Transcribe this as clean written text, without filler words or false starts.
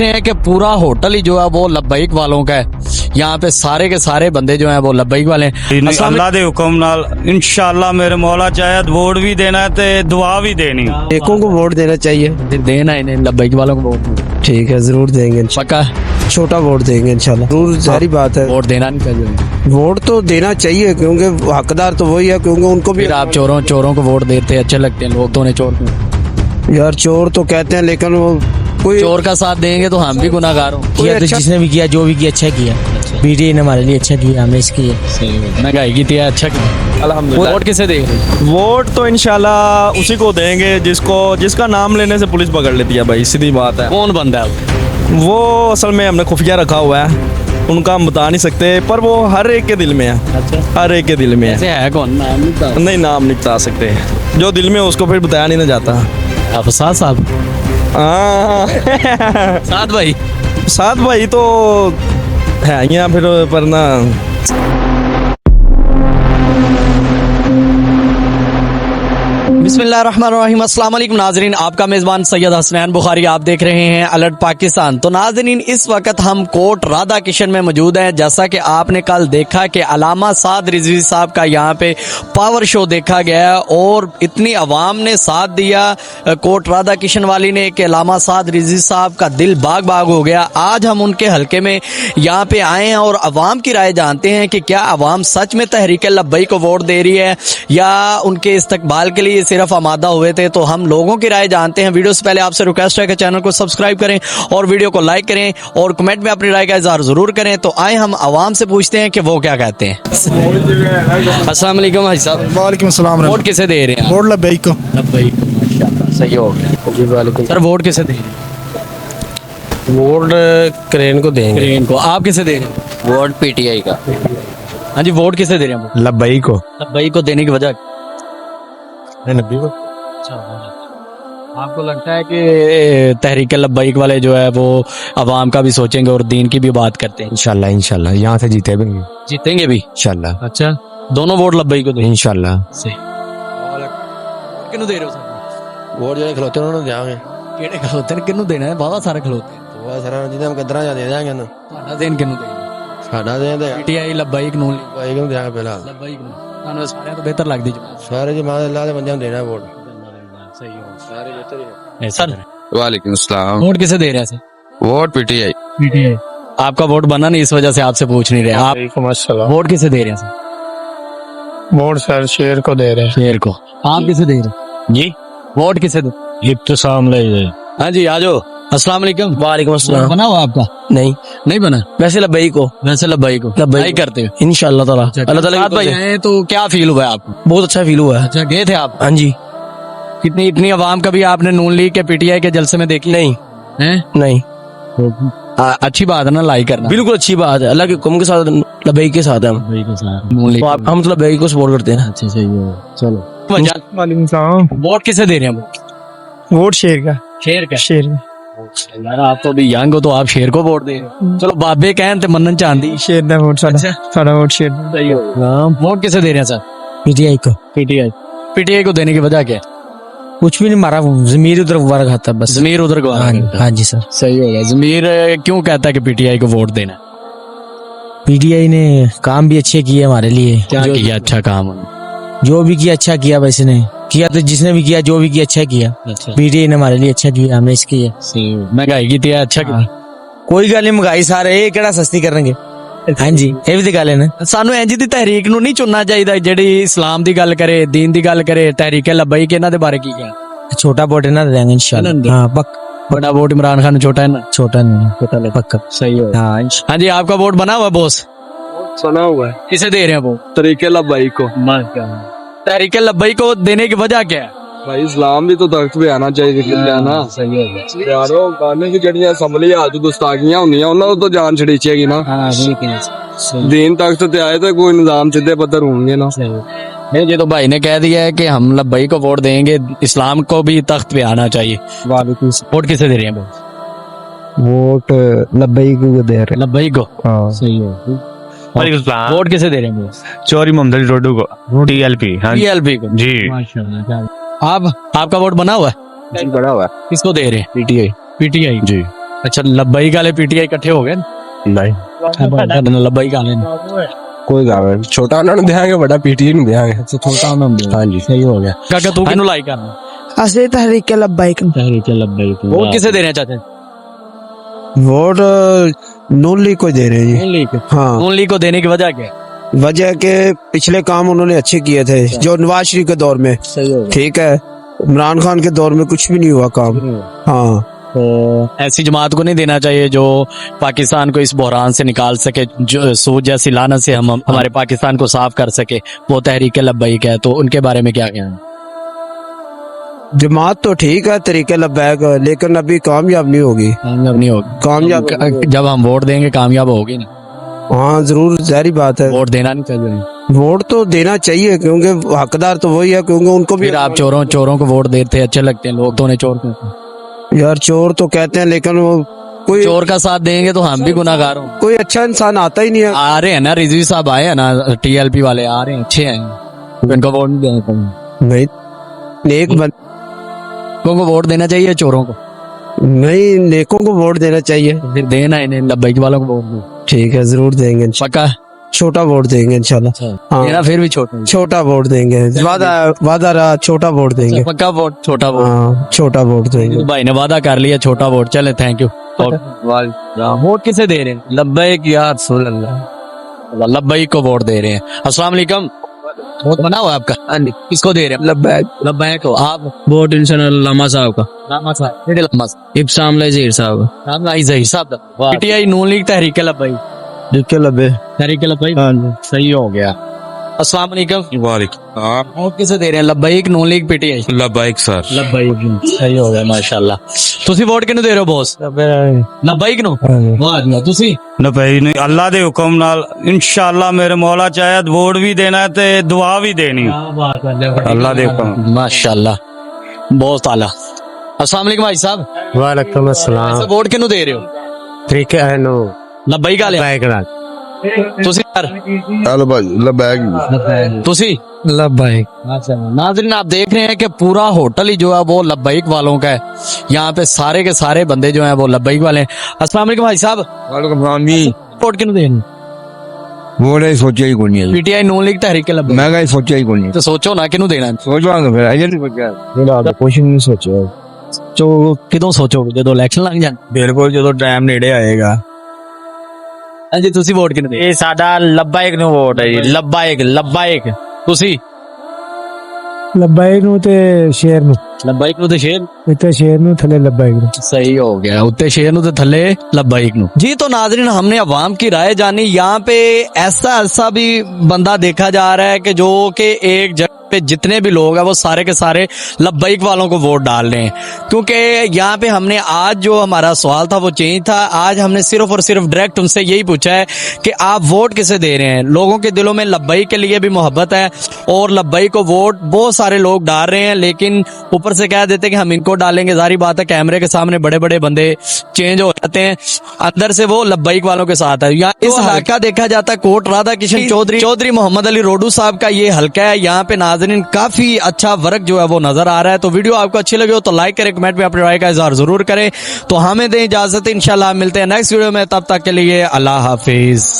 रहे हैं कि पूरा होटल ही जो है वो लब्बैक वालों का है। यहाँ पे सारे के सारे बंदे जो हैं वो लब्बैक वाले हैं। अल्लाह दे हुक्म नाल इंशाअल्लाह मेरे मौला चाहे वोट भी देना है ते दुआ भी देनी। लब्बैकों को वोट देना चाहिए। देना ही नहीं, लब्बैक वालों को वोट ठीक है, जरूर देंगे। पक्का छोटा वोट देंगे इंशाल्लाह, जरूर। सारी बात है, वोट देना नहीं चाहिए। वोट तो देना चाहिए क्योंकि हकदार तो वही है, क्योंकि उनको भी। फिर आप चोरों को वोट देते अच्छे लगते हैं लोग, तो उन्हें चोर क्यों? यार चोर तो कहते हैं, लेकिन वो कोई चोर का साथ देंगे तो हम भी गुनाहगार हो। कोई अच्छा- जिसने भी किया, जो भी किया, अच्छा किया। पीटीआई ने हमारे लिए अच्छा किया, हमने इसकी महंगाई की दिया अच्छा किया। अल्हम्दुलिल्लाह। वोट किसे देंगे? वोट तो इंशाल्लाह उसी को देंगे जिसका नाम लेने से पुलिस पकड़ लेती है भाई, सीधी बात है। कौन बंदा है वो असल में हमने खुफिया रखा हुआ है, उनका हम बता नहीं सकते, पर वो हर एक के दिल में है। अच्छा, हर एक के दिल में ऐसे है। है कौन? नाम नहीं पता। नहीं, नाम नहीं बता सकते, जो दिल में है उसको फिर बताया नहीं ना जाता। आप साहब हाँ। साथ भाई साथ भाई तो है यहाँ फिर, पर ना बिस्मिल्लाहिर्रहमानिर्रहीम। अस्सलाम वालेकुम नाजरीन, आपका मेज़बान सैयद हसनैन बुखारी, आप देख रहे हैं अलर्ट पाकिस्तान। तो नाजरीन, इस वक्त हम कोट राधा किशन में मौजूद हैं। जैसा कि आपने कल देखा कि अलामा साद रिजवी साहब का यहाँ पे पावर शो देखा गया और इतनी अवाम ने साथ दिया कोट राधा किशन वाली ने कि अलामा साद रिजवी साहब का दिल बाग बाग हो गया। आज हम उनके हल्के में यहाँ पे आए हैं और अवाम की राय जानते हैं कि क्या अवाम सच में तहरीक लब्बैक को वोट दे रही है या उनके इस्तकबाल के लिए सिर्फ आमादा हुए थे। तो हम लोगों की राय जानते हैं। वीडियो से पहले आपसे रिक्वेस्ट है कि चैनल को सब्सक्राइब करें और वीडियो को लाइक करें और कमेंट में अपनी राय का इजहार जरूर करें। तो आए हम आवाम से पूछते हैं कि वो क्या कहते हैं। अस्सलाम वालेकुम भाई साहब। वालेकुम सलाम। वोट किसे दे रहे हैं? वोट लब्बैक को। लब्बैक, माशाल्लाह, सही हो गया जी। वालेकुम सर, वोट किसे दे रहे हैं? वोट क्रेन को देंगे। क्रेन को। आप किसे दे रहे हैं? वोट पीटीआई का। हाँ जी, वोट किसे दे रहे हैं? लब्बैक को। लब्बैक को देने की वजह? अच्छा, आपको लगता है कि तहरीक लब्बैक वाले जो है वो अवाम का भी सोचेंगे और दीन की भी बात करते हैं? इंशाल्लाह यहाँ से जीतेंगे भी इंशाल्लाह। अच्छा, दोनों वोट लब्बैक को देंगे इंशाल्लाह। सही। किन्नू दे रहे हो सर? वोट जो खिलौते उन्होंने देंगे। केड़े खलोते ने? किन्नू देना है? बहुत सारे खलोते हैं। वो सारा जिन्हें हम किधर जा दे देंगे ना। ਤੁਹਾਡਾ ਦੇਣ ਕਿੰਨੂੰ ਦੇਣਾ? साडा दे दे ਪੀਟੀਆਈ लब्बैक ਨੂੰ भाई को देंगे पहला। लब्बैक ਨੂੰ ਤੁਹਾਨੂੰ ਸਾਰਿਆਂ ਤੋਂ ਬਿਹਤਰ ਲੱਗਦੀ ਜਮਾਤ। सारे जमात अल्लाह के बंदे देना वोट। सही हो, सारे बेहतर ही है सर। वालेकुम सलाम। वोट किसे दे रहे हैं सर? Vote PTI. पीटीआई। आपका वोट बना नहीं, इस वजह से आपसे पूछ नहीं रहे। आप वोट किसे दे रहे हैं सर? वोट सर शेर को दे रहे हैं। शेर को। आप किसे दे रहे हैं जी, वोट? किसे दे? इब्तिसाम ले जाए। हाँ जी, आ जाओ। अस्सलाम वालेकुम। वालेकुम अस्सलाम। बना हुआ आपका? नहीं, नहीं बना। वैसे लब्बैक को। वैसे लब्बैक को लब्बैक करते हो? इंशाल्लाह ताला। अल्लाह ताला साथ भाई हैं तो क्या फील हुआ है आपको? बहुत अच्छा फील हुआ है। अच्छा, गए थे आप? हाँ जी। कितनी इतनी आवाम कभी आपने नून लीग के पीटीआई के जलसे में देखी? नहीं हैं? नहीं, अच्छी बात है ना, लाइक करना। बिल्कुल अच्छी बात है। अल्लाह के हुक्म के साथ लब्बैक के साथ है हम। नून लीग। तो हम तो लब्बैक को सपोर्ट करते हैं। अच्छा, सही है। चलो, वालेकुम सलाम। वोट किसे दे रहे हैं? वोट शेर का। शेर का। शेर यार आप तो अभी यंग हो तो आप शेर को वोट दे रहे हो। चलो, बाबे कहन ते मन्नन चांदी। शेर दा वोट साडा। साडा वोट शेर दा। सही हो। वोट किसे दे रहे हैं सर? पीटीआई को। पीटीआई। पीटीआई को देने की वजह क्या है? कुछ भी नहीं, मारा जमीर उधर गुब्बारा खाता है बस। जमीर उधर को। हाँ जी सर। सही हो गया। जमीर क्यों कहता है कि पीटीआई को वोट देना? पीटीआई ने काम भी अच्छे किए हमारे लिए। क्या किया अच्छा काम? जो भी किया अच्छा किया, वैसे ने किया तो जिसने भी किया, जो भी किया अच्छा किया। अच्छा, पीटीआई ने हमारे लिए अच्छा किया, हमने इसकी है। महंगाई की दिया अच्छा किया। कोई गल नहीं, मंगाई सारे ये केड़ा सस्ती करेंगे। हाँ जी, ये भी तो गल है ना। ਸਾਨੂੰ ਇੰਜ ਦੀ ਤਹਿਰੀਕ ਨੂੰ ਨਹੀਂ ਚੁਣਨਾ ਚਾਹੀਦਾ ਜਿਹੜੀ ਇਸਲਾਮ ਦੀ ਗੱਲ ਕਰੇ, दीन ਦੀ ਗੱਲ ਕਰੇ। तहरीक लब्बैक ਇਹਨਾਂ ਦੇ ਬਾਰੇ ਕੀ ਕਹਿਣਾ? छोटा वोट है ना, दे देंगे इंशाल्लाह। हाँ पक। बड़ा वोट इमरान खान छोटा है ना? छोटा नहीं, छोटा ले पक्का। सही हो। हाँ हाँ जी, आपका वोट बना हुआ है बॉस? सुना हुआ है। किसे दे रहे हैं वो? तरीके लब्बैक को। तहरीक लब्बैक को देने की वजह क्या है? भाई इस्लाम भी तो तख्त पे आना चाहिए ना। सही हो। यारो गाने की जड़ियां असम्बली आज गुस्ताखियां होंदियां ਉਹਨਾਂ ਤੋਂ तो जान छड़ीचेगी ना। हाँ बिल्कुल। दीन तख्त ते आए तो कोई निजाम सीधे पत्थर होंगे ना। नहीं, ये तो भाई ने कह दिया है कि हम लब्बैक को वोट देंगे, इस्लाम को भी तख्त पे आना चाहिए। वोट किसे दे रहे हैं वो? वोट लब्बैक को दे रहे। लब्बैक को। सही हो। वोट किसे दे रहे हैं वो? चौरी मोहम्मद रोडू को। टीएलपी। हाँ टीएलपी को। जी। माशाल्लाह। आपका वोट बना हुआ है? बड़ा हुआ। किसको दे रहे हैं? पीटीआई। पीटीआई। जी। अच्छा लब्बई वाले पीटीआई इकट्ठे हो गए नहीं लब्बई वाले कोई गावे छोटा उन्होंने देंगे बड़ा पीटीआई नहीं देंगे छोटा उन्होंने हाँ जी सही हो गया काका तू किन्नू लाइक करना असली तहरीक लब्बैक वोट किसे देना चाहते हैं वोट नून लीग को दे रहे हैं जी नून लीग हाँ नून लीग को देने की वजह क्या है वजह के पिछले काम उन्होंने अच्छे किए थे जो नवाज शरीफ के दौर में सही हो ठीक है इमरान खान के दौर में कुछ भी नहीं हुआ काम हाँ तो ऐसी जमात को नहीं देना चाहिए जो पाकिस्तान को इस बहरान से निकाल सके जो सूद जैसी लानत से हम हमारे पाकिस्तान को साफ कर सके वो तहरीक लब्बैक है तो उनके बारे में क्या कहना है जमात तो ठीक है तरीके लब्बैक लेकिन अभी कामयाब नहीं होगी कामयाब नहीं होगी कामयाब जब हम वोट देंगे कामयाब होगी ना हाँ जरूर जारी बात है वोट देना नहीं चाहिए वोट तो देना चाहिए क्योंकि हकदार तो वही है क्योंकि उनको भी फिर आप चोरों को वोट देते अच्छे लगते हैं लोग तो उन्हें चोर कहते हैं यार चोर तो कहते हैं लेकिन वो कोई चोर का साथ देंगे तो हम भी गुनाहगार हों कोई अच्छा इंसान आता ही नहीं है आ रहे हैं ना रिजवी साहब आए हैं ना टीएलपी वाले आ रहे हैं अच्छे हैं इनको वोट नहीं देना नहीं नेक बन को वोट देना चाहिए चोरों को नहीं नेकों को वोट देना चाहिए फिर देना इन्हें लब्बैक वालों को वोट दो ठीक है जरूर देंगे पक्का छोटा वोट देंगे इंशाल्लाह हाँ देना फिर भी छोटा छोटा वोट देंगे वादा रहा छोटा वोट देंगे पक्का वोट छोटा वोट हाँ छोटा वोट देंगे भाई ने वादा कर लिया छोटा वोट चले थैंक यू वोट किसे दे रहे हैं लब्बैक या रसूल अल्लाह लब्बैक को वोट दे रहे हैं अस्सलाम वालेकुम वोट बना हुआ है आपका किसको दे रहे हैं लब्बैक को आप वोट इंशाल्लाह लम्मा साहब का लामा साहब केड़े लामा साहब इब्साम ज़हीर साहब का नाम आई जहीर साहब दा पीटीआई नून लीग तहरीक लब्बैक ठीक है लब्बे तहरीक लब्बैक सही हो गया अस्सलाम वालेकुम वालेकुम वोट किसे दे रहे हैं लब्बैक नून लीग पीटीआई लब्बैक सर लब्बैक सही हो गया माशाल्लाह ਤੁਸੀਂ ਵੋਟ ਕਿਹਨੂੰ ਦੇ ਰਹੇ ਹੋ ਬੌਸ ਲਬੈਕ ਨੂੰ ਵਾਹ ਅੱਲਾ ਤੁਸੀਂ ਨਪਈ ਨਹੀਂ ਅੱਲਾ ਦੇ ਹੁਕਮ ਨਾਲ ਇਨਸ਼ਾਅੱਲਾ ਮੇਰੇ ਮੌਲਾ ਚਾਹੇ ਵੋਟ ਵੀ ਦੇਣਾ ਤੇ ਦੁਆ ਵੀ ਦੇਣੀ ਅੱਲਾ ਦੇ ਹੁਕਮ ਮਾਸ਼ਾਅੱਲਾ ਬਹੁਤ ਆਲਾ अस्सलाम वालेकुम भाई साहब वालेकुम अस्सलाम ऐसे वोट किहਨੂੰ ਦੇ ਰਹੇ ਹੋ ठीक है नो ਲਬੈਕ ਵਾਲੇ ਤੁਸੀਂ ਯਾਰ लब्बैक ਤੁਸੀਂ लब्बैक नाज़रीन आप देख रहे हैं कि पूरा होटल ही जो है वो लब्बैक वालों का है यहाँ पे सारे के सारे बंदे जो हैं वो लब्बैक वाले हैं अस्सलाम वालेकुम भाई साहब वालेकुम सलाम जी वोट किहਨੂੰ देने वो नहीं सोचा ही कोई नहीं पीटीआई नून लीग तहरीक लब्बैक मैं कहीं सोचा ही कोई नहीं तो सोचो ना किहਨੂੰ देना सोचवांगे फिर अजय नहीं सोचा कुछ नहीं सोचा जो किदों सोचोगे ਜਦੋਂ ਇਲੈਕਸ਼ਨ ਲੱਗ ਜਾਣ ਬਿਲਕੁਲ ਜਦੋਂ ਟਾਈਮ ਨੇੜੇ ਆਏਗਾ ਹਾਂਜੀ ਤੁਸੀਂ ਵੋਟ ਕਿਹਨੂੰ ਦੇ ਇਹ ਸਾਡਾ ਲબ્ਬੈਕ ਨੂੰ ਵੋਟ ਹੈ ਜੀ ਲਬਾਇਕ ਤੁਸੀਂ लब्बैक नु ते शेर नु ਲਬਾਇਕ ਨੂੰ ਤੇ ਸ਼ੇਰ इते शेर नु थले लब्बैक नु सही हो गया उत्ते शेर नु ते थले लब्बैक नु जी तो नाजरीन हमने अवाम की राय जानी यहाँ पे ऐसा भी बंदा देखा जा रहा है कि जो कि एक जगह पे जितने भी लोग हैं वो सारे के सारे लब्बैक वालों को वोट डाल रहे हैं क्योंकि यहाँ पे हमने आज जो हमारा सवाल था वो चेंज था आज हमने सिर्फ और सिर्फ डायरेक्ट उनसे यही पूछा है कि आप वोट किसे दे रहे हैं लोगों के दिलों में लब्बैक के लिए भी मोहब्बत है और लब्बैक को वोट बहुत सारे लोग डाल रहे हैं लेकिन ऊपर से कह देते कि हम इनको डालेंगे जारी बात है कैमरे के सामने बड़े बड़े बंदे चेंज हो जाते हैं अंदर से वो लब्बैक वालों के साथ है यहाँ इस हल्का देखा जाता है कोट राधा किशन चौधरी मोहम्मद अली रोडू साहब का ये हल्का है यहाँ पे नाज़रीन काफी अच्छा वर्क जो है वो नजर आ रहा है तो वीडियो आपको अच्छी लगी हो तो लाइक करें कमेंट में अपने राय का इजहार जरूर करें तो हमें दें इजाजत इंशाल्लाह मिलते हैं नेक्स्ट वीडियो में तब तक के लिए अल्लाह हाफिज।